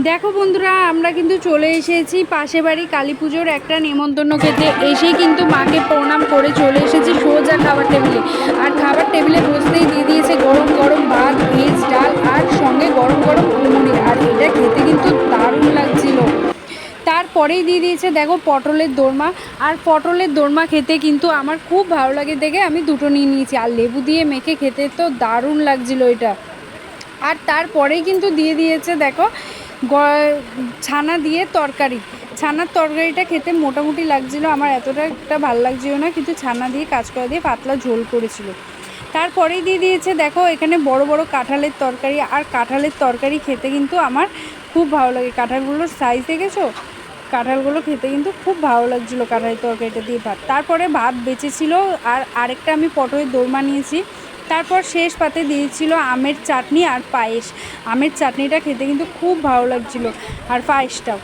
দেখো বন্ধুরা, আমরা কিন্তু চলে এসেছি পাশে বাড়ি কালী পুজোর একটা নেমন্তন্ন খেতে। এসেই কিন্তু মাকে প্রণাম করে চলে এসেছি সোজা খাবার টেবিলে। আর খাবার টেবিলে বসতেই দিয়ে দিয়েছে গরম গরম ভাত, ভেজ ডাল আর সঙ্গে গরম গরম ঘুগনি। আর এটা খেতে কিন্তু দারুণ লাগছিল। তারপরেই দিয়ে দিয়েছে দেখো পটলের দোরমা। আর পটলের দোরমা খেতে কিন্তু আমার খুব ভালো লাগে দেখে আমি দুটো নিয়ে নিয়েছি। আর লেবু দিয়ে মেখে খেতে তো দারুণ লাগছিল এটা। আর তারপরেই কিন্তু দিয়ে দিয়েছে দেখো ছানা দিয়ে তরকারি। ছানার তরকারিটা খেতে মোটামুটি লাগছিলো, আমার এতটা একটা ভালো লাগছিলো না, কিন্তু ছানা দিয়ে কাঁচকলা দিয়ে পাতলা ঝোল করেছিল। তারপরেই দিয়ে দিয়েছে দেখো এখানে বড় বড় কাঁঠালের তরকারি। আর কাঁঠালের তরকারি খেতে কিন্তু আমার খুব ভালো লাগে। কাঁঠালগুলোর সাইজ দেখেছো? কাঁঠালগুলো খেতে কিন্তু খুব ভালো লাগছিলো কাঁঠালের তরকারিটা দিয়ে ভাত। তারপরে ভাত বেঁচেছিল আর আরেকটা আমি পটলের দোরমা নিয়েছি। তারপর শেষ পাতে দিয়েছিল আমের চাটনি আর পায়েস। আমের চাটনিটা খেতে কিন্তু খুব ভালো লাগছিলো, আর পায়েসটাও।